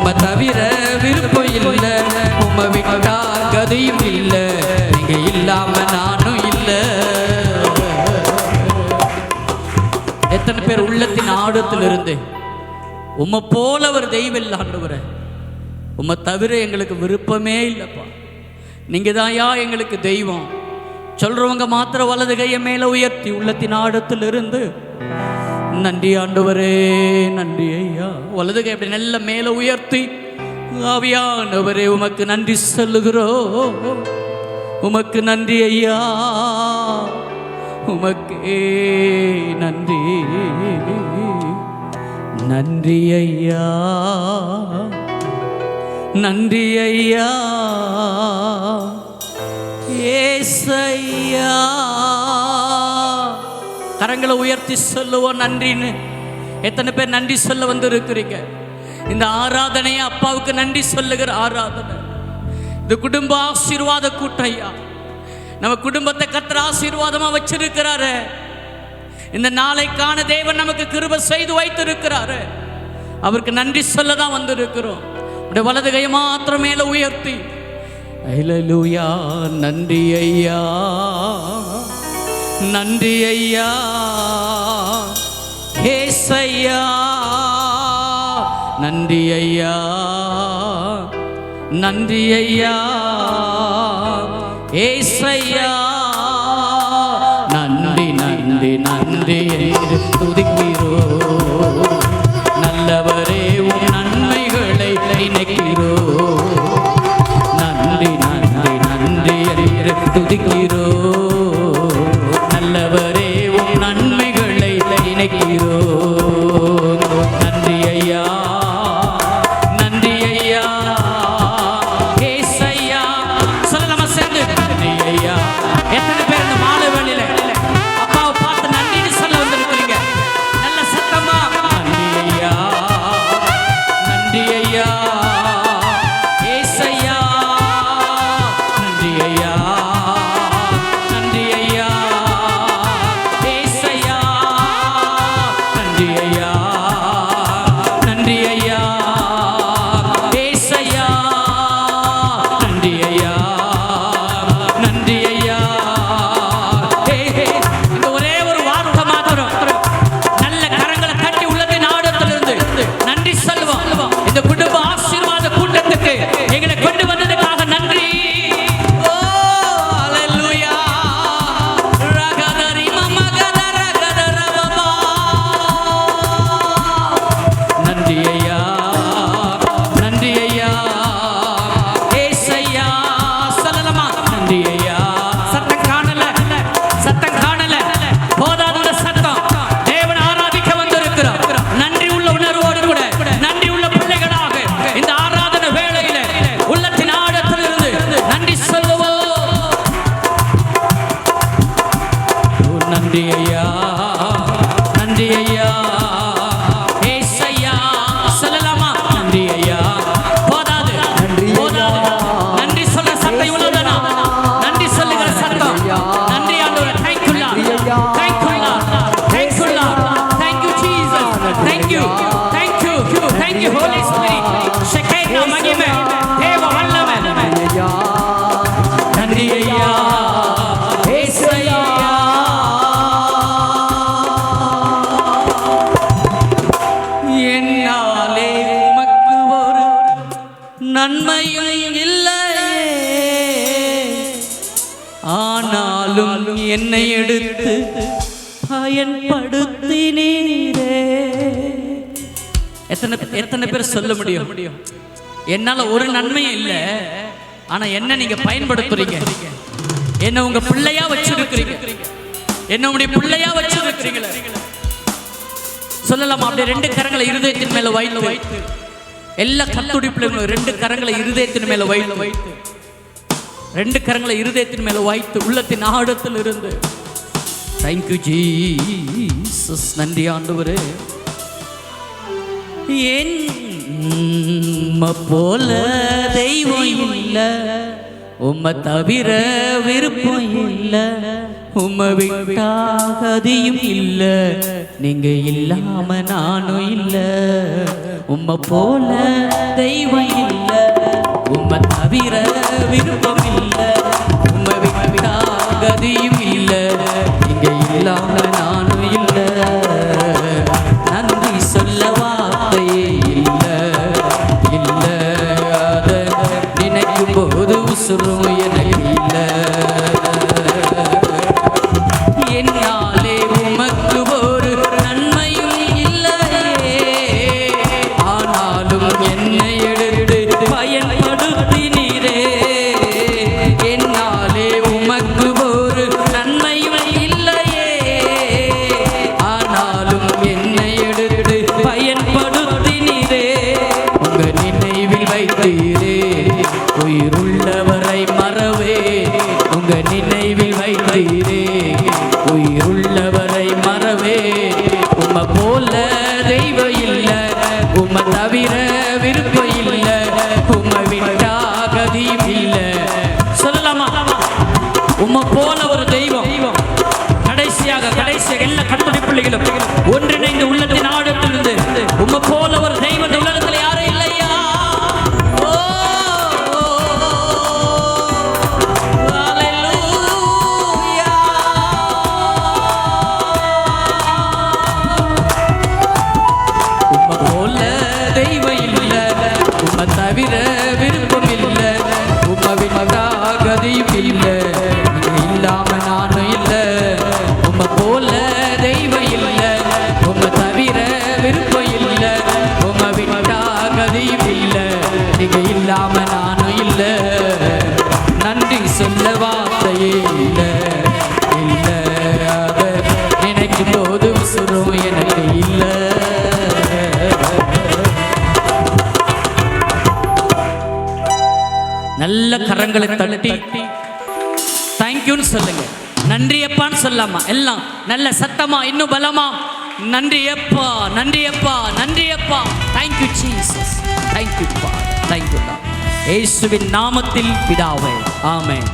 உம்மை தவிர விருப்பம் இல்லை, உம்மை விட்டா கதியும் இல்லை, நீங்க இல்லாம நானும் இல்லை. எத்தனை பேர் உள்ளத்தின் ஆழத்திலிருந்து உம்மை போல ஒரு தெய்வம் இல்லை ஆண்டவரே, உம்மை தவிர எங்களுக்கு விருப்பமே இல்லைப்பா, நீங்க தான்யா எங்களுக்கு தெய்வம் சொல்றவங்க மாத்திர வலது கையை மேல உயர்த்தி உள்ளத்தின் ஆழத்திலிருந்து நன்றி ஆண்டவரே, நன்றி ஐயா. வலது கை அப்படி நல்ல மேல உயர்த்தி ஆவியானவரே உமக்கு நன்றி சொல்லுகிறோம். உமக்கு நன்றி ஐயா, உமக்கே நன்றி, நன்றி ஐயா, நன்றி ஐயா, ஏசையா. கரங்களை உயர்த்தி சொல்லுவோம் நன்றின்னு. எத்தனை பேர் நன்றி சொல்ல வந்து இருக்கிறீங்க? இந்த ஆராதனையை அப்பாவுக்கு நன்றி சொல்லுகிற ஆராதனை. இந்த குடும்ப ஆசீர்வாத கூட்டம் ஐயா, நம்ம குடும்பத்தை கர்த்தர் ஆசீர்வாதமா வச்சிருக்கிறாரு. இந்த நாளைக்கான தேவன் நமக்கு கிருபை செய்து வைத்திருக்கிறாரு. அவருக்கு நன்றி சொல்ல தான் வந்திருக்கிறோம். உடைய வலது கையை மாத்திரம் மேல உயர்த்தி அல்லேலூயா, நன்றி ஐயா, நன்றி ஐயா, ஏசையா, நன்றி ஐயா, நன்றி ஐயா, ஏசையா, நன்றி நன்றி நன்றி என்று துதிக்கிறோம். நல்லவரே உன் நன்மைகளை நினைக்கிறோம். நன்றி நன்றி நன்றி என்று துதிக்கிறோம். நல்லவரே உன் நன்மைகளை நினைக்கிறோம். நன்றி ஐயா, நன்றி ஐயா, ஏசையா. சொல்லலாமா சேர்ந்து? நன்றி ஐயா. எத்தனை பேர் இந்த மாலை வேளையில அப்பாவை பார்த்து நன்றின்னு சொல்ல வந்திருக்கிறீங்க? நல்ல சத்தமா நன்றி ஐயா, நன்றி ஐயா, ஏசையா, நன்றி ஐயா, நன்றி ஐயா, ஏசையா, நன்றி ஐயா, நன்றி ஐயா, ஏசையா, நன்றி ஐயா, நன்றி ஐயா. இந்த ஒரே ஒரு வார்த்தை மாத்திரம் நல்ல கரங்களை தட்டி உள்ளத்தின் ஆழத்திலிருந்து நன்றி சொல்லுவோம். இந்த குடும்ப ஆசீர்வாத கூட்டத்துக்கு எங்களை கொண்டு வந்ததுக்காக நன்றி. ஓ அல்லேலூயா. ரகதரி மமகதர கதரவபா. நன்றி ஐயா, நன்றி ஐயா, ஏசையா. சொல்லலாமா? நன்றி ஐயா. சத்தம் காணல, சத்தம் காணல, போதாத சத்தம். தேவன் ஆராதிக்க வந்திருக்கிறோம். நன்றி உள்ள உணர்வோடு கூட நன்றி உள்ள பிள்ளைகளாக இந்த ஆராதனை வேளையில உள்ளத்தின் ஆழத்திலிருந்து நன்றி சொல்லுவோம். நன்றி ஐயா, நன்றி ஐயா, ஏசையா. சொல்லலாமா? நன்றி ஐயா. போதாது, போதாது. நன்றி சொல்ல சத்தம் இவ்வளவுதானா? நன்றி சொல்லுகிற சத்தம். நன்றி ஆண்டவரே. Thank you Lord. Thank you Lord. Thank you Lord. Thank you Jesus. Thank you. Thank you. Thank you Holy Spirit. ஷெகேனா மகிமை, தேவ வல்லமை. நன்றி ஐயா, ஏசையா. என்னாலே உமக்கு ஒரு நன்மையும் இல்லை, ஆனாலும் என்னை எடுத்து பயன்படுத்தினீரே. எத்தனை பேர் சொல்ல முடியும்? என்னால ஒரு நன்மையும் இல்லை, ஆனா என்ன நீங்க பயன்படுத்துறீங்க. என்ன உங்க பிள்ளையா வச்சிருக்கிறீங்க, என்ன உங்களுடைய பிள்ளையா வச்சிருக்கிறீங்களே. சொல்லலாமா? அப்படியே ரெண்டு கரங்களை இருதயத்தின் மேல வைத்து எல்லா கர்த்தருடைய பிள்ளைகளும் ரெண்டு கரங்களை இருதயத்தின் மேல வைத்து ரெண்டு கரங்களை இருதயத்தின் மேல வைத்து உள்ளத்தின் ஆழத்தில் இருந்து Thank you Jesus. நன்றி ஆண்டவரே. என்ன போல தெய்வம் இல்ல, உம்மை தவிர விருப்பம் இல்ல, உம்மை விட்டா கதியும் இல்ல, நீங்க இல்லாம நானும் இல்ல, உம்மை போல தெய்வம் இல்ல, உம்மை தவிர விருப்பம் இல்ல, உம்மை விட்டா கதியும் இல்ல, நீங்க இல்லாம நானும் இல்ல. நன்றி சொல்ல வார்த்தையே இல்ல, இல்ல அத நினைக்கும் போது உசுரும் எனக்கு இல்ல. என்னாலே உமக்கு ஒரு நன்மையும் இல்லையே, ஆனாலும் என்னை எடுத்து பயன்படுத்தினீரே. என்னாலே உமக்கு ஒரு நன்மையும் இல்லையே, ஆனாலும் என்னை எடுத்து பயன்படுத்தினீரே. உங்க நினைவில் வைத்தீரே, உயிருள்ளவரை மறவே. உங்க நினைவில் வைத்தீரே, உயிருள்ளவரை மறவே. உம்மை போல தெய்வம் இல்ல, உம்மை தவிர விருப்பம் இல்ல, உம்மை விட்டா கதியும் இல்ல. சொல்லலாமா? உம்மை போல ஒரு தெய்வம் கடைசியாக எல்லா கர்த்தருடைய பிள்ளைகளும் ஒன்றிணைந்து உள்ளத்தின் ஆழத்திலிருந்து உம்மை போல ஒரு தெய்வம் இந்த உலகத்தில் யாரும் இல்லையா? தவிர விருப்பம் இல்ல, உம்மை விட்டா கதியும் இல்ல, நீங்க இல்லாம நானும் இல்ல. உம்மை போல தெய்வம் இல்ல, உம்மை தவிர விருப்பம் இல்ல, உம்மை விட்டா கதியும் இல்ல, நீங்க இல்லாம நானும் இல்ல. நன்றி சொல்ல வார்த்தையே இல்ல, இல்ல அத நினைக்கும் போது உசுரும் எனக்கு இல்ல. நல்ல கரங்களை தட்டி தேங்க்யூன்னு சொல்லுங்க. நன்றி அப்பான்னு சொல்லாமா? எல்லாம் நல்ல சத்தமா, இன்னும் பலமா நன்றி அப்பா, நன்றி அப்பா, நன்றி அப்பா. தேங்க்யூ ஜீசஸ், தேங்க்யூ பா, தேங்க்யூ. இயேசுவின் நாமத்தில் பிதாவே, ஆமென்.